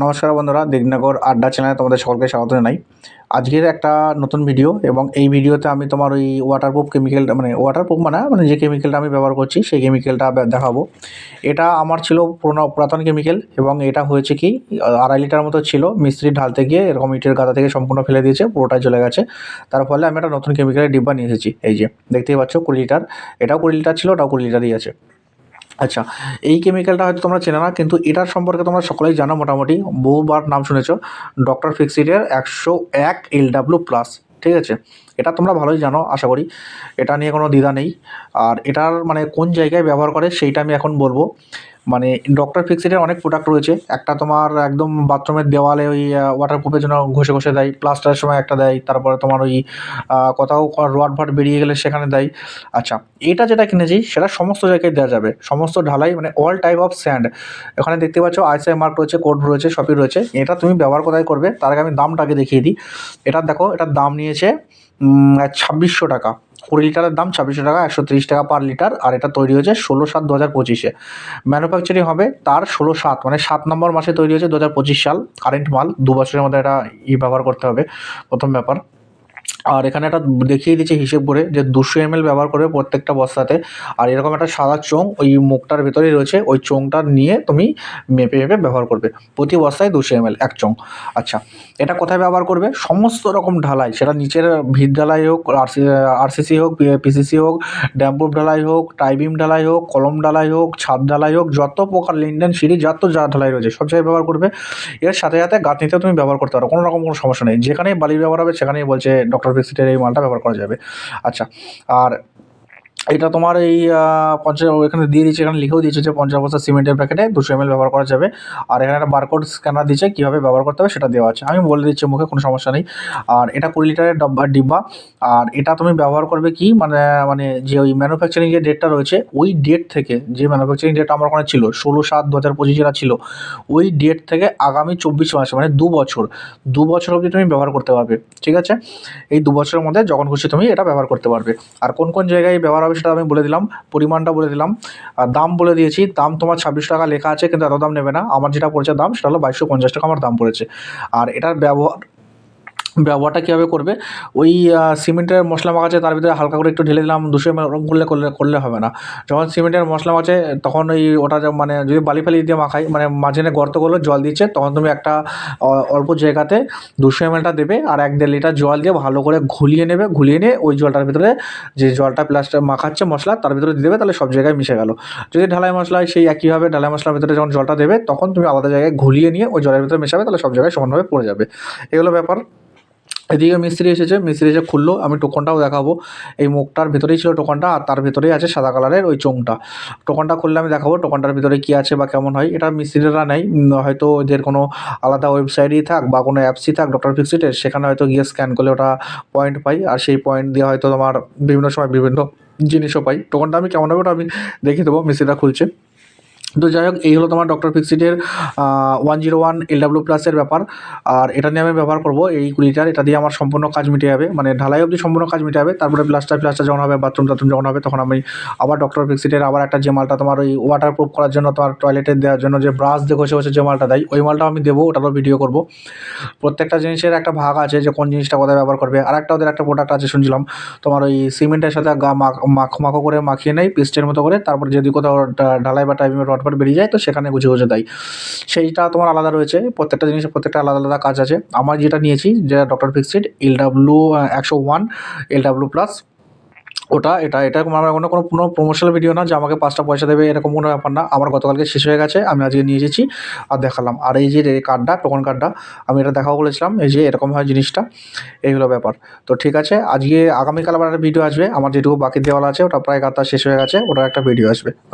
নমস্কার বন্ধুরা, দিগনগর আড্ডা চ্যানেলে তোমাদের সকলকে স্বাগত জানাই। আজকের একটা নতুন ভিডিও, এবং এই ভিডিওতে আমি তোমার ওই ওয়াটারপ্রুফ কেমিক্যালটা ওয়াটারপ্রুফ মানে যে কেমিক্যালটা আমি ব্যবহার করছি সেই কেমিক্যালটা দেখাবো। এটা আমার ছিল পুরাতন কেমিক্যাল, এবং এটা হয়েছে কি 2.5 লিটার মতো ছিল। মিস্ত্রি ঢালতে গিয়ে এরকম ইটের গাদা থেকে সম্পূর্ণ ফেলে দিয়েছে, পুরোটাই চলে গেছে। তার ফলে আমি একটা নতুন কেমিক্যালের ডিব্বা নিয়ে এসেছি। এই যে দেখতেই পাচ্ছ 20 লিটার, এটাও 20 লিটার ছিল, ওটাও 20 লিটারই আছে। আচ্ছা, এই কেমিক্যালটা হয়তো তোমরা চেনো না, কিন্তু এটার সম্পর্কে তোমরা সকলেই জানো মোটামুটি, বহুবার নাম শুনেছো। ডক্টর ফিক্সিডের 101 LW+, ঠিক আছে? এটা তোমরা ভালোই জানো আশা করি, এটা নিয়ে কোনো দ্বিধা নেই। আর এটার মানে কোন জায়গায় ব্যবহার করে সেইটা আমি এখন বলবো। মানে ডক্টর ফিক্সিডের অনেক প্রোডাক্ট রয়েছে। একটা তোমার একদম বাথরুমের দেওয়ালে ওই ওয়াটারপ্রুফের জন্য ঘষে ঘষে দেয়, প্লাস্টারের সময় একটা দেয়, তারপরে তোমার ওই কোথাও রড ভাট বেরিয়ে গেলে সেখানে দেয়। আচ্ছা, এটা যেটা কিনেছি সেটা সমস্ত জায়গায় দেওয়া যাবে, সমস্ত ঢালাই, মানে অল টাইপ অফ স্যান্ড। এখানে দেখতে পাচ্ছ আইএসআই মার্ক রয়েছে, কোড রয়েছে, সবই রয়েছে। এটা তুমি ব্যবহার কোথায় করবে তার আগে আমি দামটাকে দেখিয়ে দিই। এটার দেখো, এটার দাম নিয়েছে 2600 টাকা। 20 লিটারের দাম 2600 টাকা, 130 টাকা পার লিটার। আর এটা তৈরি হয়েছে 16/7/2025-এ। ম্যানুফ্যাকচারিং হবে তার 16/7, মানে 7 নম্বর মাসে তৈরি হয়েছে 2025 সাল। কারেন্ট মাল, 2 বছরের মধ্যে এটা ব্যবহার করতে হবে, প্রথম ব্যাপার। আর এখানে একটা দেখিয়ে দিয়েছে হিসেব করে যে 200 ml ব্যবহার করবে প্রত্যেকটা বস্তাতে। আর এরকম একটা সাদা চোঙ ওই মুখটার ভেতরেই রয়েছে, ওই চোঙটা নিয়ে তুমি মেপে মেপে ব্যবহার করবে। প্রতি বস্তায় 200 ml এক চোঙ। আচ্ছা, এটা কোথায় ব্যবহার করবে? সমস্ত রকম ঢালাই, সেটা নিচের ভিত ঢালাই হোক, আরসিসি হোক, পিসিসি হোক, ড্যাম্পুর ঢালাই হোক, টাইবিম ঢালাই হোক, কলম ঢালাই হোক, ছাদ ঢালাই হোক, যত প্রকার লিন্ডেন সিঁড়ি যত যা ঢালাই রয়েছে সব জায়গায় ব্যবহার করবে। এর সাথে সাথে গাঁথনিতেও তুমি ব্যবহার করতে পারো, কোনো রকম কোনো সমস্যা নেই। যেখানেই বালি ব্যবহার হবে সেখানেই বলছে ডক্টর ফিক্সিটের এই মালটা ব্যবহার করা যাবে। আচ্ছা, আর এটা তোমার এই 50, এখানে দিয়ে দিয়েছে, এখানে লিখেও দিয়েছে যে 50 বস্তা সিমেন্টের প্যাকেটে 200 ml ব্যবহার করা যাবে। আর এখানে একটা বারকোড স্ক্যানার দিয়েছে, কীভাবে ব্যবহার করতে হবে সেটা দেওয়া আছে, আমি বলে দিচ্ছি মুখে, কোনো সমস্যা নেই। আর এটা 20 লিটারের ডিব্বা। আর এটা তুমি ব্যবহার করবে কি, মানে মানে যে ওই ম্যানুফ্যাকচারিং যে ডেটটা রয়েছে, ওই ডেট থেকে, যে ম্যানুফ্যাকচারিং ডেট আমার ওখানে ছিল 16/7/2025 যেটা ছিল, ওই ডেট থেকে আগামী 24 মাস, মানে 2 বছর, 2 বছর অবধি তুমি ব্যবহার করতে পারবে, ঠিক আছে? এই 2 বছরের মধ্যে যখন খুশি তুমি এটা ব্যবহার করতে পারবে। আর কোন কোন জায়গায় ব্যবহার হবে সেটা আমি বলে দিলাম, পরিমাণটা বলে দিলাম, আর দাম বলে দিয়েছি। দাম তোমার 26 টাকা লেখা আছে, কিন্তু এত দাম নেবে না। আমার যেটা পড়েছে দাম সেটা হলো 2250 টাকা আমার দাম পড়েছে। আর এটার ব্যবহারটা কীভাবে করবে? ওই সিমেন্টের মশলা মাখাচ্ছে, তার ভিতরে হালকা করে একটু ঢেলে দিলাম 200 ml, ওরকম করলে হবে না। যখন সিমেন্টের মশলা মাখছে তখন ওই ওটা মানে যদি বালি ফালি দিয়ে মাখাই, মানে মাঝখানে গর্ত করলো জল দিচ্ছে, তখন তুমি একটা অল্প জায়গাতে 200 ml-টা দেবে, আর 1-1.5 লিটার জল দিয়ে ভালো করে ঘুলিয়ে নেবে। ঘুলিয়ে নিয়ে ওই জলটার ভিতরে, যে জলটা প্লাস্টার মাখাচ্ছে মশলা, তার ভিতরে দিয়ে দেবে, তাহলে সব জায়গায় মিশে গেল। যদি ঢালাই মশলা হয় সেই একইভাবে ঢালাই মশলার ভিতরে যখন জলটা দেবে, তখন তুমি আলাদা জায়গায় ঘুলিয়ে নিয়ে ওই জলের ভিতরে মেশাবে, তাহলে সব জায়গায় সমানভাবে পড়ে যাবে। এগুলো ব্যাপার। এদিকে মিস্ত্রি এসে খুললো, আমি টোকনটাও দেখাবো। এই মুখটার ভেতরেই ছিল টোকনটা, আর তার ভেতরেই আছে সাদা কালারের ওই চোঙটা। টোকনটা খুললে আমি দেখাবো টোকনটার ভিতরে কী আছে বা কেমন হয়। এটা মিস্ত্রিরা নেয়, হয়তো ওদের কোনো আলাদা ওয়েবসাইটই থাক বা কোনো অ্যাপসই থাক ডক্টর ফিক্সিটের, সেখানে হয়তো গিয়ে স্ক্যান করলে ওটা পয়েন্ট পাই, আর সেই পয়েন্ট দিয়ে হয়তো তোমার বিভিন্ন সময় বিভিন্ন জিনিসও পাই। টোকনটা আমি কেমন হবে ওটা আমি দেখিয়ে দেবো, মিস্ত্রিরা খুলছে। তো যাই হোক, এই হলো তোমার ডক্টর ফিক্সিটের 101 LW+-এর ব্যাপার। আর এটা নিয়ে আমি ব্যবহার করব এই 20 লিটার। এটা দিয়ে আমার সম্পূর্ণ কাজ মিটে যাবে, মানে ঢালাই অবধি সম্পূর্ণ কাজ মিটে যাবে। তারপরে প্লাস্টার যখন হবে, বাথরুম যখন হবে, তখন আমি আবার ডক্টর ফিক্সিটের আবার একটা যে মালটা তোমার ওই ওয়াটারপ্রুফ করার জন্য, তোমার টয়লেটে দেওয়ার জন্য যে ব্রাশ দিয়ে ঘষে ঘষে যে মালটা দেয়, ওই মালটাও আমি দেবো, ওটারও ভিডিও করব। প্রত্যেকটা জিনিসের একটা ভাগ আছে যে কোন জিনিসটা কোথায় ব্যবহার করবে। আর একটা ওদের একটা প্রোডাক্ট আছে শুনছিলাম, তোমার ওই সিমেন্টের সাথে মাখো করে মাখিয়ে নেয় পেস্টের মতো করে, তারপর যদি কোথাও ঢালাই বা টাইপিংয়ের রড বেরিয়ে যায় তো সেখানে গুছিয়ে গুছিয়ে দেয়। সেইটা তোমার আলাদা রয়েছে, প্রত্যেকটা জিনিসের প্রত্যেকটা আলাদা আলাদা কাজ আছে। আমার যেটা নিয়েছি, যে ডক্টর ফিক্সিট LW 101 LW+, এটা আমার কোনো প্রমোশনাল ভিডিও না যে আমাকে 5টা পয়সা দেবে, এরকম কোনো ব্যাপার না। আমার গতকালকে শেষ হয়ে গেছে, আমি আজকে নিয়ে এসেছি আর দেখালাম। আর এই যে কার্ডটা, টোকন কার্ডটা, আমি এটা দেখাবো বলেছিলাম, এই যে এরকম হয় জিনিসটা। এই হলো ব্যাপার। তো ঠিক আছে, আজকে আগামীকাল আবার একটা ভিডিও আসবে। আমার যেটুকু বাকি দেওয়াল আছে ওটা প্রায় কাজটা শেষ হয়ে গেছে, ওটার একটা ভিডিও আসবে।